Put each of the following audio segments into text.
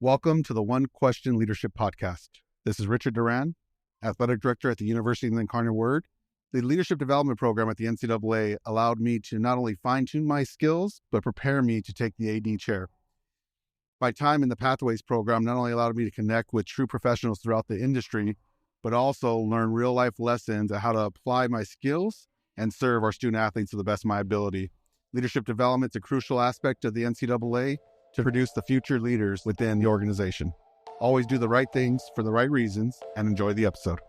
Welcome to the One Question Leadership Podcast. This is Richard Duran, Athletic Director at the University of the Incarnate Word. The Leadership Development Program at the NCAA allowed me to not only fine-tune my skills, but prepare me to take the AD chair. My time in the Pathways program not only allowed me to connect with true professionals throughout the industry, but also learn real-life lessons on how to apply my skills and serve our student athletes to the best of my ability. Leadership development is a crucial aspect of the NCAA to produce the future leaders within the organization. Always do the right things for the right reasons and enjoy the episode.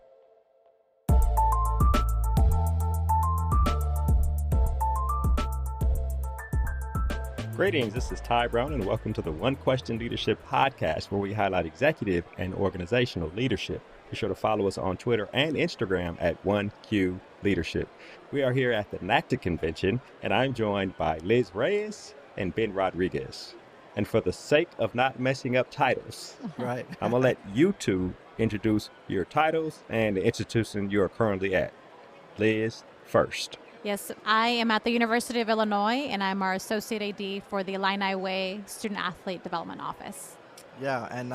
Greetings, this is Ty Brown and welcome to the One Question Leadership Podcast, where we highlight executive and organizational leadership. Be sure to follow us on Twitter and Instagram at 1Q Leadership. We are here at the NACTA convention and I'm joined by Liz Reyes and Ben Rodriguez. And for the sake of not messing up titles, right, I'm going to let you two introduce your titles and the institution you're currently at. Liz, first. Yes, I am at the University of Illinois, and I'm our Associate AD for the Illini Way Student Athlete Development Office. Yeah, and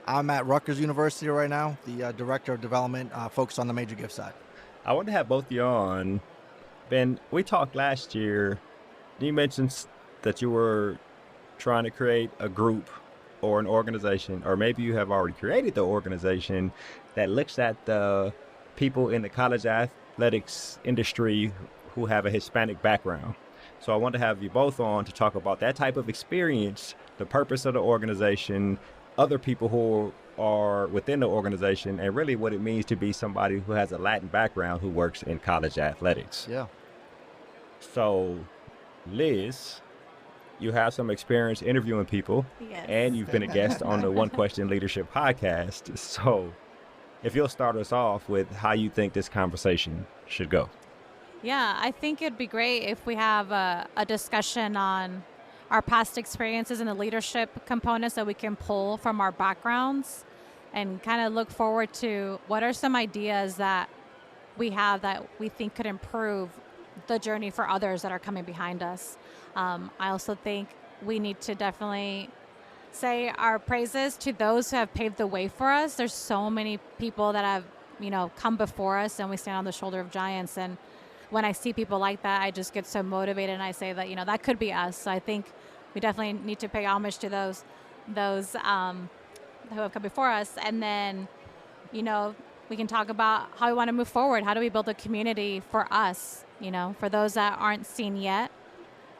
I'm at Rutgers University right now, the Director of Development, focused on the major gift side. I want to have both of you on. Ben, we talked last year. You mentioned that you were trying to create a group or an organization, or maybe you have already created the organization that looks at the people in the college athletics industry who have a Hispanic background. So I want to have you both on to talk about that type of experience, the purpose of the organization, other people who are within the organization, and really what it means to be somebody who has a Latin background who works in college athletics. Yeah. So, Liz, you have some experience interviewing people, yes, and you've been a guest on the One Question Leadership Podcast. So if you'll start us off with how you think this conversation should go. Yeah, I think it'd be great if we have a discussion on our past experiences and the leadership components that we can pull from our backgrounds and kind of look forward to what are some ideas that we have that we think could improve the journey for others that are coming behind us. I also think we need to definitely say our praises to those who have paved the way for us. There's so many people that have, come before us, and we stand on the shoulder of giants. And when I see people like that, I just get so motivated, and I say that, that could be us. So I think we definitely need to pay homage to those who have come before us. And then, we can talk about how we want to move forward. How do we build a community for us, for those that aren't seen yet?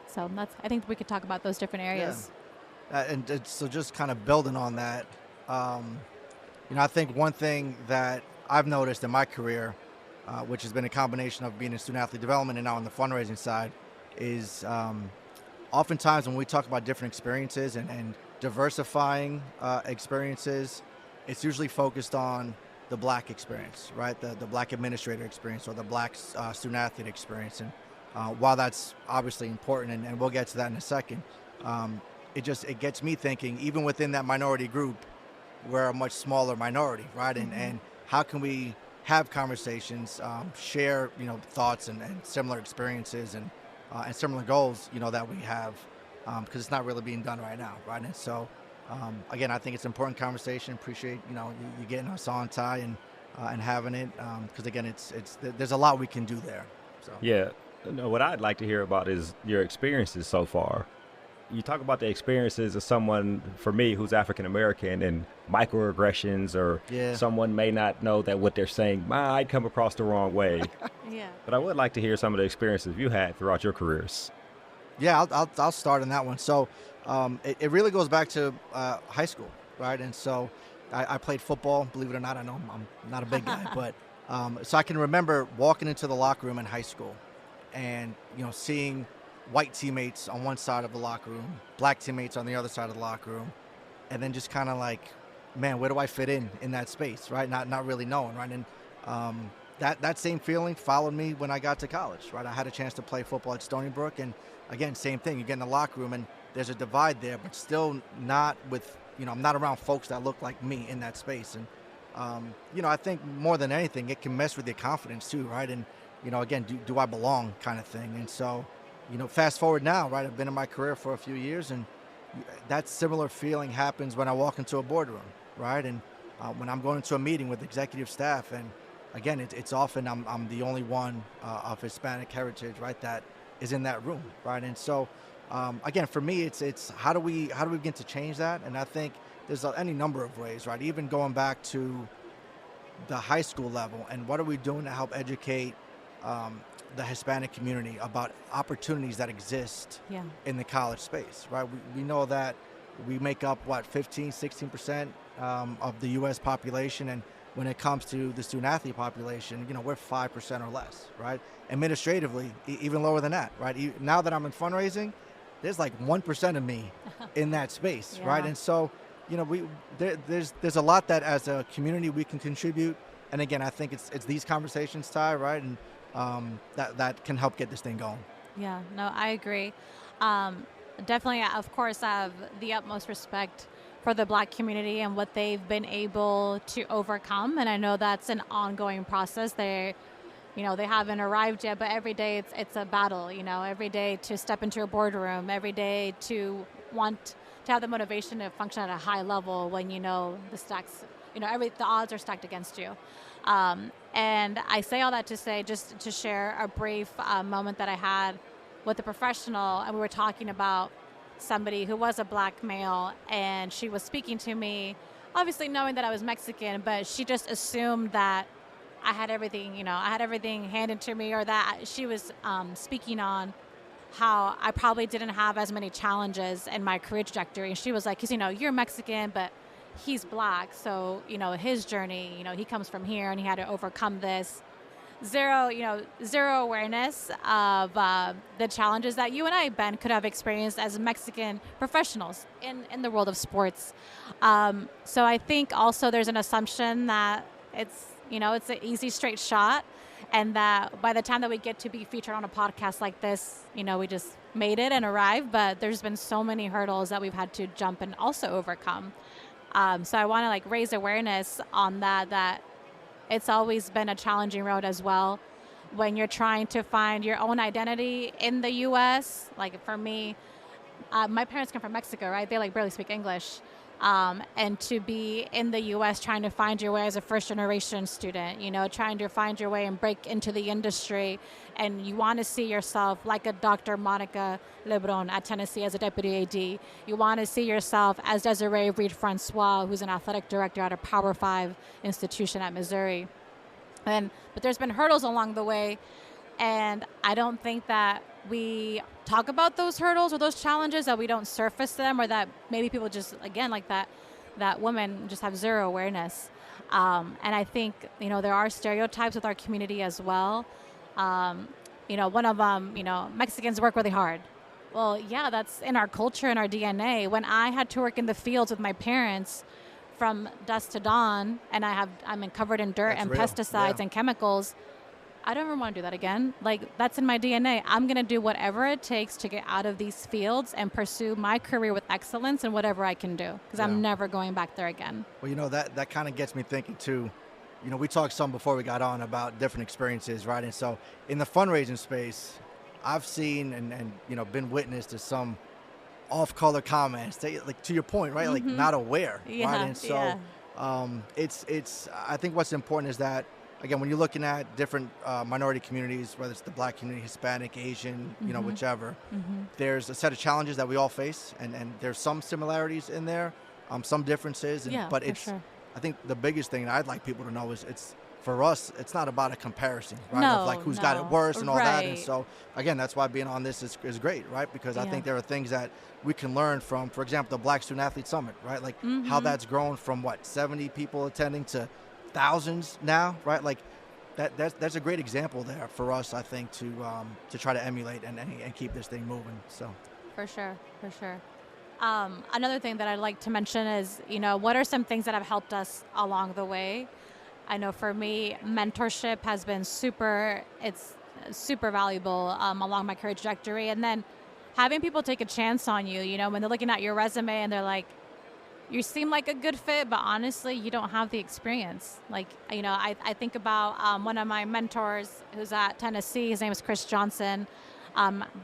So I think we could talk about those different areas. Yeah. So just kind of building on that, I think one thing that I've noticed in my career, which has been a combination of being in student athlete development and now on the fundraising side, is oftentimes when we talk about different experiences and diversifying experiences, it's usually focused on the Black experience, right? The Black administrator experience or the Black student athlete experience. And while that's obviously important, and we'll get to that in a second, it gets me thinking, even within that minority group, we're a much smaller minority, right? Mm-hmm. And how can we have conversations, share, thoughts and similar experiences and similar goals, that we have, because it's not really being done right now, right? And so, again, I think it's an important conversation. Appreciate, you getting us on, Ty, and having it, because again, there's a lot we can do there. So. Yeah. No, what I'd like to hear about is your experiences so far. You talk about the experiences of someone, for me, who's African-American, and microaggressions, or someone may not know that what they're saying might come across the wrong way. Yeah. But I would like to hear some of the experiences you had throughout your careers. Yeah, I'll start on that one. So it really goes back to high school, right? And so I played football, believe it or not. I know I'm not a big guy, but so I can remember walking into the locker room in high school and, seeing white teammates on one side of the locker room, Black teammates on the other side of the locker room, and then just kind of like, man, where do I fit in that space, right? Not really knowing, right? And that same feeling followed me when I got to college, right? I had a chance to play football at Stony Brook, and again, same thing. You get in the locker room, and there's a divide there, but still not with, I'm not around folks that look like me in that space. And, I think more than anything, it can mess with your confidence too, right? And, again, do I belong kind of thing. And so, fast forward now, right? I've been in my career for a few years, and, that similar feeling happens when I walk into a boardroom, right? And when I'm going into a meeting with executive staff, and again, it's often I'm the only one of Hispanic heritage, right, that is in that room, right? And so, again, for me, it's how do we begin to change that? And I think there's any number of ways, right? Even going back to the high school level, and what are we doing to help educate the Hispanic community about opportunities that exist in the college space, right? We know that we make up, 16% of the U.S. population, and when it comes to the student-athlete population, we're 5% or less, right? Administratively, even lower than that, right? Now that I'm in fundraising, there's like 1% of me in that space, right? And so, there's a lot that as a community we can contribute. And again, I think it's these conversations, Ty, right? And that can help get this thing going. Yeah, no, I agree. Definitely, of course, I have the utmost respect for the Black community and what they've been able to overcome. And I know that's an ongoing process. They haven't arrived yet, but every day it's a battle, every day to step into a boardroom, every day to want to have the motivation to function at a high level when the stacks, the odds are stacked against you. And I say all that to say, just to share a brief moment that I had with a professional, and we were talking about somebody who was a Black male, and she was speaking to me, obviously knowing that I was Mexican, but she just assumed that I had everything, handed to me, or that she was speaking on how I probably didn't have as many challenges in my career trajectory. And she was like, because, you're Mexican, but he's Black. So, his journey, he comes from here and he had to overcome this. Zero awareness of the challenges that you and I, Ben, could have experienced as Mexican professionals in the world of sports. So I think also there's an assumption that it's an easy, straight shot, and that by the time that we get to be featured on a podcast like this, we just made it and arrived. But there's been so many hurdles that we've had to jump and also overcome. So I want to raise awareness on that it's always been a challenging road as well when you're trying to find your own identity in the U.S. Like for me, my parents come from Mexico, right? They barely speak English. And to be in the U.S. trying to find your way as a first-generation student, trying to find your way and break into the industry, and you want to see yourself like a Dr. Monica Lebron at Tennessee as a deputy AD. You want to see yourself as Desiree Reed-Francois, who's an athletic director at a Power 5 institution at Missouri. But there's been hurdles along the way, and I don't think that we talk about those hurdles or those challenges, that we don't surface them, or that maybe people just, again, like that women just have zero awareness. And I think, there are stereotypes with our community as well. One of them, Mexicans work really hard. Well, yeah, that's in our culture and our DNA. When I had to work in the fields with my parents from dusk to dawn, and I'm covered in dirt and pesticides and chemicals, I don't ever want to do that again. That's in my DNA. I'm going to do whatever it takes to get out of these fields and pursue my career with excellence and whatever I can do, because I'm never going back there again. Well, that kind of gets me thinking too. We talked some before we got on about different experiences, right? And so in the fundraising space, I've seen and been witness to some off-color comments that, to your point, right? Mm-hmm. Not aware, right? And so it's I think what's important is that, again, when you're looking at different minority communities, whether it's the Black community, Hispanic, Asian, whichever, there's a set of challenges that we all face, and there's some similarities in there, some differences, but it's, sure. I think the biggest thing that I'd like people to know is for us, it's not about a comparison, right? Of who's got it worse and all that. And so, again, that's why being on this is great, right? Because I think there are things that we can learn from, for example, the Black Student Athlete Summit, right? How that's grown from 70 people attending to thousands now, right? That's a great example there for us, I think, to try to emulate and keep this thing moving. So for sure. Another thing that I'd like to mention is, what are some things that have helped us along the way? I know for me, mentorship has been super valuable along my career trajectory. And then having people take a chance on you, when they're looking at your resume and they're like, you seem like a good fit, but honestly, you don't have the experience. I think about one of my mentors who's at Tennessee. His name is Chris Johnson.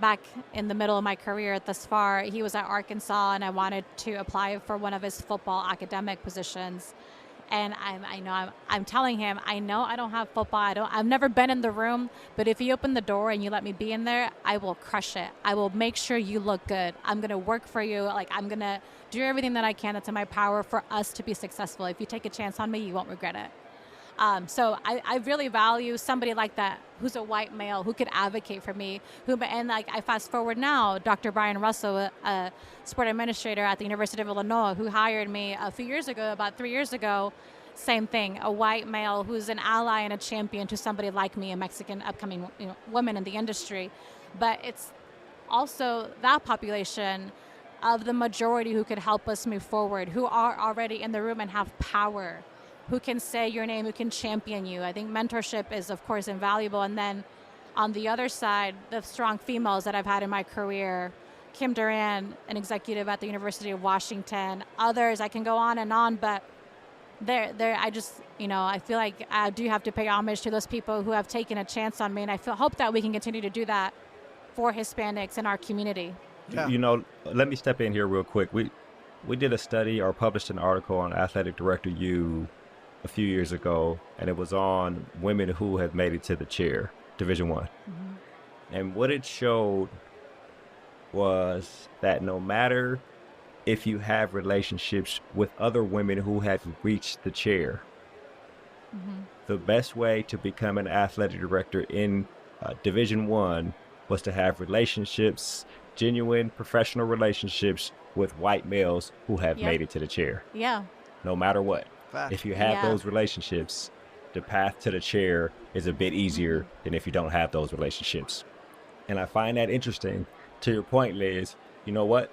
back in the middle of my career thus far, he was at Arkansas, and I wanted to apply for one of his football academic positions. And I'm telling him, I know I don't have football. I've never been in the room, but if you open the door and you let me be in there, I will crush it. I will make sure you look good. I'm going to work for you. Like, I'm going to do everything that I can that's in my power for us to be successful. If you take a chance on me, you won't regret it. So I really value somebody like that who's a white male who could advocate for me. And like, I fast forward now, Dr. Brian Russell, a sport administrator at the University of Illinois, who hired me a few years ago, about 3 years ago. Same thing, a white male who's an ally and a champion to somebody like me, a Mexican upcoming woman in the industry. But it's also that population of the majority who could help us move forward, who are already in the room and have power, who can say your name, who can champion you. I think mentorship is, of course, invaluable. And then on the other side, the strong females that I've had in my career, Kim Duran, an executive at the University of Washington, others, I can go on, but I just, I feel like I do have to pay homage to those people who have taken a chance on me. And hope that we can continue to do that for Hispanics in our community. Yeah. Let me step in here real quick. We did a study or published an article on Athletic Director U a few years ago, and it was on women who have made it to the chair, Division I. Mm-hmm. And what it showed was that no matter if you have relationships with other women who have reached the chair, mm-hmm. the best way to become an athletic director in Division I was to have relationships, genuine professional relationships with white males who have made it to the chair. Yeah. No matter what. If you have those relationships, the path to the chair is a bit easier than if you don't have those relationships. And I find that interesting. To your point, Liz, you know what?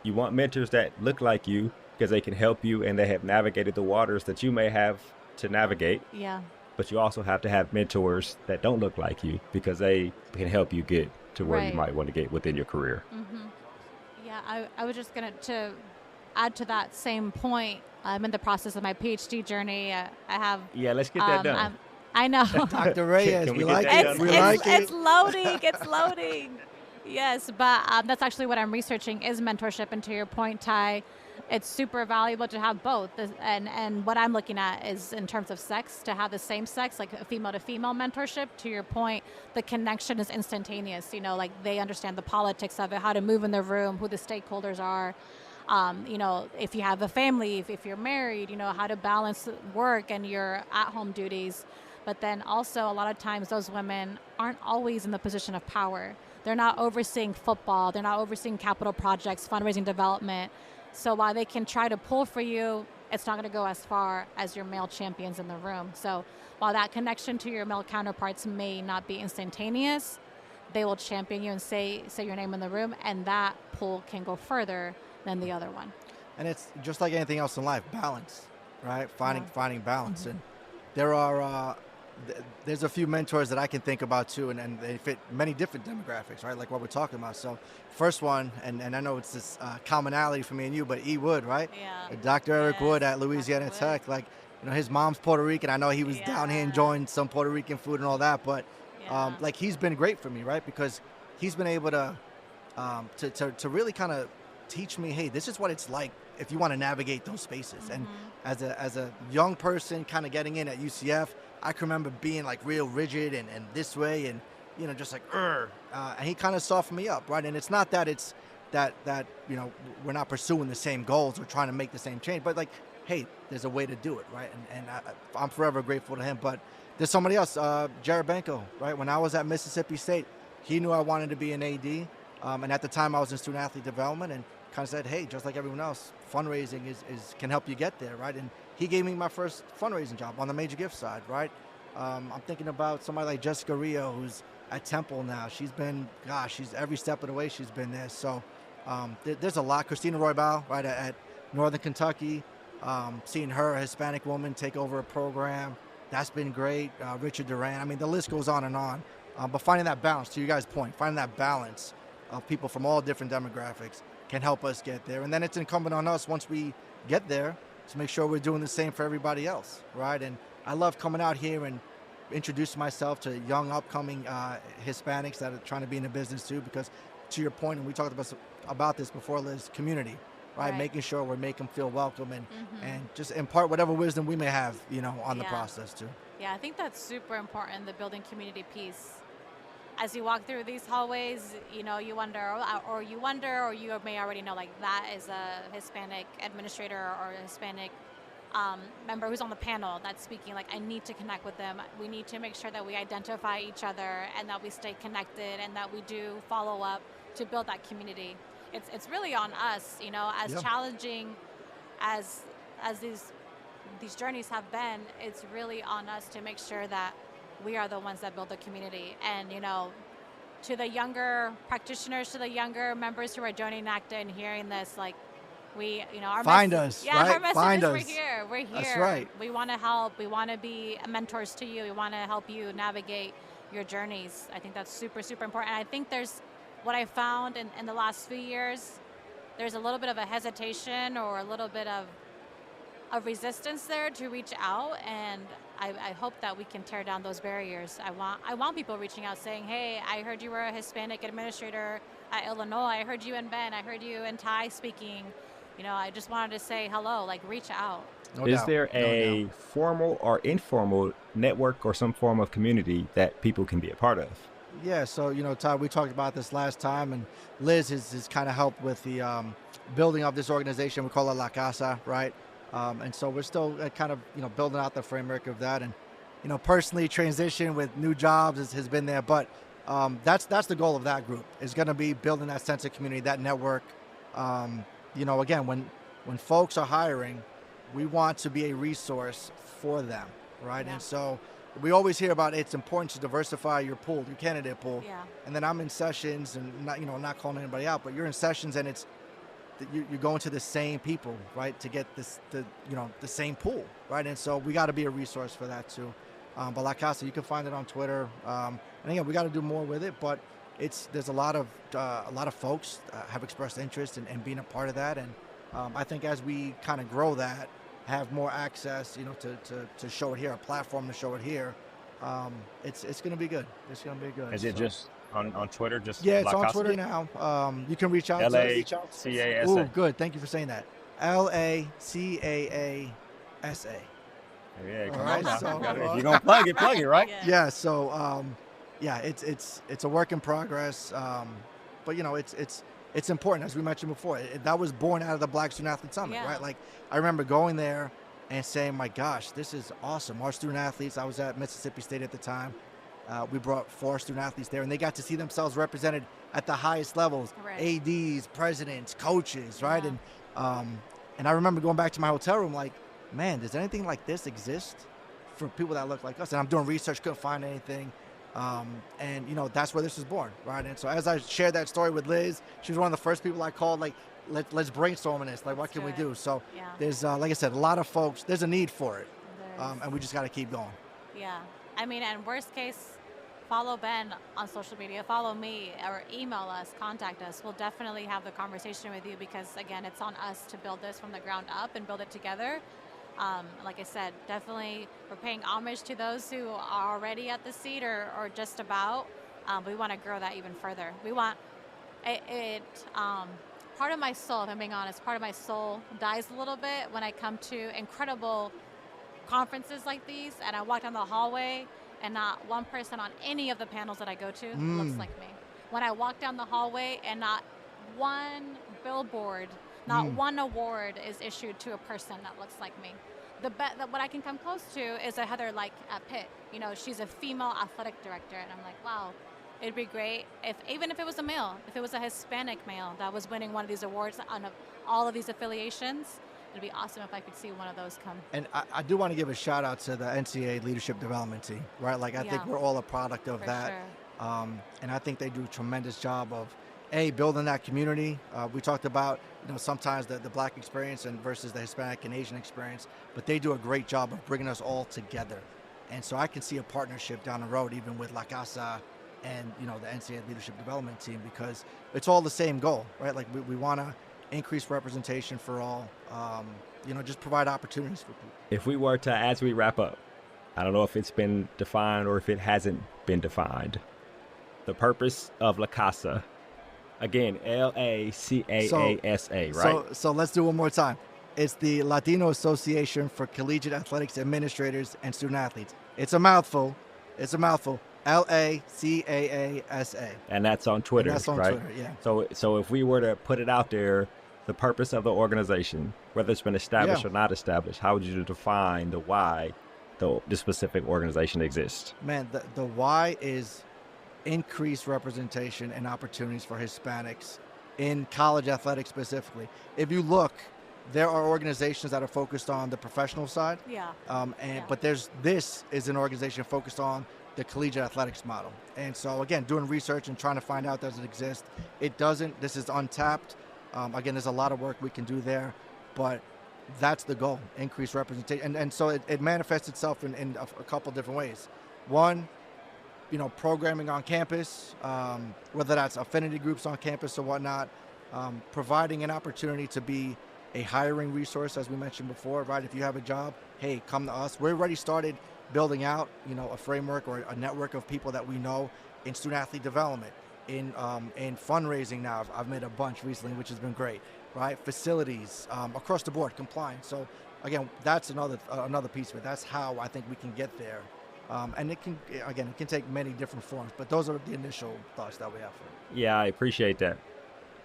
You want mentors that look like you because they can help you and they have navigated the waters that you may have to navigate. Yeah. But you also have to have mentors that don't look like you because they can help you get to where you might want to get within your career. Mm-hmm. Yeah, I was just going to add to that same point. I'm in the process of my PhD journey. I have... Yeah, let's get that done. I know. Dr. Reyes, we like it. It's loading. It's loading. Yes, but that's actually what I'm researching is mentorship. And to your point, Ty, it's super valuable to have both. And what I'm looking at is in terms of sex, to have the same sex, like a female-to-female mentorship. To your point, the connection is instantaneous. Like they understand the politics of it, how to move in the room, who the stakeholders are. If you have a family, if you're married, how to balance work and your at-home duties. But then also a lot of times those women aren't always in the position of power. They're not overseeing football. They're not overseeing capital projects, fundraising development. So while they can try to pull for you, it's not going to go as far as your male champions in the room. So while that connection to your male counterparts may not be instantaneous, they will champion you and say your name in the room, and that pull can go further than the other one. And it's just like anything else in life, balance, right? Finding balance. Mm-hmm. And there are there's a few mentors that I can think about too, and they fit many different demographics, right? Like what we're talking about. So first one, and I know it's this commonality for me and you, but E. Wood, right? Yeah. Dr. Eric Wood at Louisiana Tech. Like, his mom's Puerto Rican. I know he was down here enjoying some Puerto Rican food and all that, but like he's been great for me, right? Because he's been able to really kind of teach me, hey, this is what it's like if you want to navigate those spaces. Mm-hmm. And as a young person kind of getting in at UCF, I can remember being like real rigid and this way and, just like, and he kind of softened me up, right? And it's not that it's that we're not pursuing the same goals or trying to make the same change, but like, hey, there's a way to do it, right? And I'm forever grateful to him. But there's somebody else, Jared Benko, right? When I was at Mississippi State, he knew I wanted to be an AD. And at the time I was in student athlete development and kind of said, hey, just like everyone else, fundraising can help you get there, right? And he gave me my first fundraising job on the major gift side, right? I'm thinking about somebody like Jessica Rio, who's at Temple now. She's been, she's every step of the way she's been there. So there's a lot. Christina Roybal, right, at Northern Kentucky, seeing her, a Hispanic woman, take over a program. That's been great. Richard Duran. I mean, the list goes on and on. But finding that balance, to you guys' point, finding that balance of people from all different demographics can help us get there. And then it's incumbent on us once we get there to make sure we're doing the same for everybody else, right? And I love coming out here and introduce myself to young upcoming Hispanics that are trying to be in the business too, because to your point, and we talked about this before, Liz, community, right? Making sure we make them feel welcome and just impart whatever wisdom we may have, on the process too. Yeah, I think that's super important, the building community piece. As you walk through these hallways, you wonder, or you may already know, like, that is a Hispanic administrator or a Hispanic member who's on the panel that's speaking. Like, I need to connect with them. We need to make sure that we identify each other and that we stay connected and that we do follow up to build that community. It's really on us, as challenging as these journeys have been. It's really on us to make sure that we are the ones that build the community. And, to the younger practitioners, to the younger members who are joining NACTA and hearing this, like, we, our find us, yeah, right? Our message Find is us. We're here. That's right. We want to help. We want to be mentors to you. We want to help you navigate your journeys. I think that's super, super important. And I think there's what I found in the last few years, there's a little bit of a hesitation or a little bit of resistance there to reach out, and I hope that we can tear down those barriers. I want people reaching out saying, hey, I heard you were a Hispanic administrator at Illinois. I heard you in Ben. I heard you in Thai speaking. I just wanted to say hello, like, reach out. Is there a formal or informal network or some form of community that people can be a part of? Yeah, so, Todd, we talked about this last time, and Liz has kind of helped with the building of this organization. We call it La Casa, right? And so we're still kind of, building out the framework of that. And, personally, transition with new jobs has been there. But that's the goal of that group, is going to be building that sense of community, that network. Again, when folks are hiring, we want to be a resource for them, right? Yeah. And so we always hear about it's important to diversify your pool, your candidate pool. Yeah. And then I'm in sessions, and not calling anybody out, but you're in sessions, and it's you're going to the same people, right, to get the same pool, right? And so we got to be a resource for that too. But La Casa, you can find it on Twitter. And again, we got to do more with it, but there's a lot of folks have expressed interest in being a part of that, and I think as we kind of grow that, have more access, to show it here, a platform to show it here, it's going to be good. It's going to be good. Is it just on Twitter? Just yeah, it's La on Casa? Twitter now. You can reach out to LACASA. Oh, good. Thank you for saying that. LACAASA. Yeah, come right, on now. so, If you're gonna plug it, right? Yeah. So, it's a work in progress. But it's important, as we mentioned before. That was born out of the Black Student Athlete Summit, right? Like, I remember going there and saying, my gosh, this is awesome. Our student athletes, I was at Mississippi State at the time. We brought 4 student athletes there, and they got to see themselves represented at the highest levels, right. ADs, presidents, coaches, right? Yeah. And I remember going back to my hotel room like, man, does anything like this exist for people that look like us? And I'm doing research, couldn't find anything. And that's where this was born, right? And so as I shared that story with Liz, she was one of the first people I called, like, let's brainstorm on this. Like, what can we do? So there's, like I said, a lot of folks, there's a need for it. And we just got to keep going. Yeah. I mean, and worst case, follow Ben on social media, follow me, or email us, contact us. We'll definitely have the conversation with you, because, again, it's on us to build this from the ground up and build it together. Like I said, definitely we're paying homage to those who are already at the seat or just about. We want to grow that even further. We want it part of my soul, if I'm being honest, part of my soul dies a little bit when I come to incredible conferences like these and I walk down the hallway and not one person on any of the panels that I go to looks like me. When I walk down the hallway and not one billboard, not one award is issued to a person that looks like me. What I can come close to is a Heather like at Pitt. She's a female athletic director, and I'm like, wow, it'd be great even if it was a male, if it was a Hispanic male that was winning one of these awards on all of these affiliations. It'd be awesome if I could see one of those come. And I do want to give a shout out to the NCAA Leadership Development Team, right? Like, I think we're all a product of that. Sure. And I think they do a tremendous job of, building that community. We talked about, sometimes the Black experience versus the Hispanic and Asian experience, but they do a great job of bringing us all together. And so I can see a partnership down the road, even with La Casa and, the NCAA Leadership Development Team, because it's all the same goal, right? Like, we want to increase representation for all, just provide opportunities for people. If we were to, as we wrap up, I don't know if it's been defined or if it hasn't been defined. The purpose of La Casa. Again, LACAASA, right? So let's do it one more time. It's the Latino Association for Collegiate Athletics Administrators and Student Athletes. It's a mouthful. LACAASA. And that's on Twitter, And that's on right? Twitter, yeah. So if we were to put it out there, the purpose of the organization, whether it's been established or not established, how would you define the why the specific organization exists? Man, the why is increased representation and opportunities for Hispanics in college athletics specifically. If you look, there are organizations that are focused on the professional side. Yeah. But this is an organization focused on the collegiate athletics model. And so again, doing research and trying to find out does it exist. It doesn't. This is untapped. Again, there's a lot of work we can do there, but that's the goal, increased representation. And so it manifests itself in a couple different ways. One, programming on campus, whether that's affinity groups on campus or whatnot, providing an opportunity to be a hiring resource, as we mentioned before, right? If you have a job, hey, come to us. We already started building out, a framework or a network of people that we know in student athlete development, in fundraising now. I've made a bunch recently, which has been great, right? Facilities, across the board, compliance. So again, that's another piece of it. That's how I think we can get there. And it can take many different forms, but those are the initial thoughts that we have for it. Yeah, I appreciate that.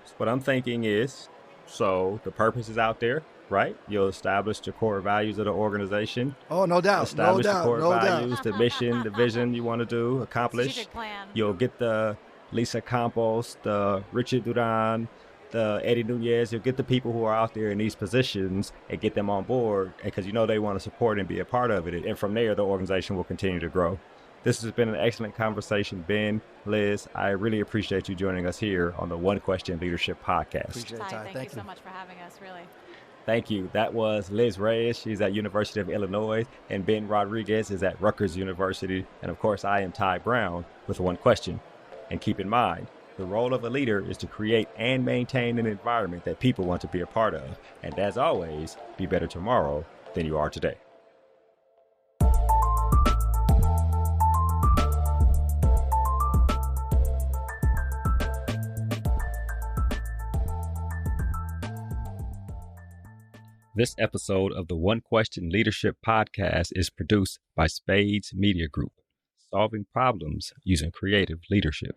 So what I'm thinking is, so the purpose is out there, right? You'll establish the core values of the organization. Oh, no doubt. Establish no the core doubt, values, the mission, the vision you want to do, accomplish. Strategic plan. You'll get the Lisa Campos, the Richard Duran, the Eddie Nunez. You'll get the people who are out there in these positions and get them on board because they want to support and be a part of it. And from there, the organization will continue to grow. This has been an excellent conversation, Ben, Liz. I really appreciate you joining us here on the One Question Leadership Podcast. Appreciate it, Ty. Thank you so much for having us, really. Thank you. That was Liz Reyes. She's at University of Illinois, and Ben Rodriguez is at Rutgers University. And of course, I am Ty Brown with One Question. And keep in mind, the role of a leader is to create and maintain an environment that people want to be a part of. And as always, be better tomorrow than you are today. This episode of the One Question Leadership Podcast is produced by Spades Media Group, solving problems using creative leadership.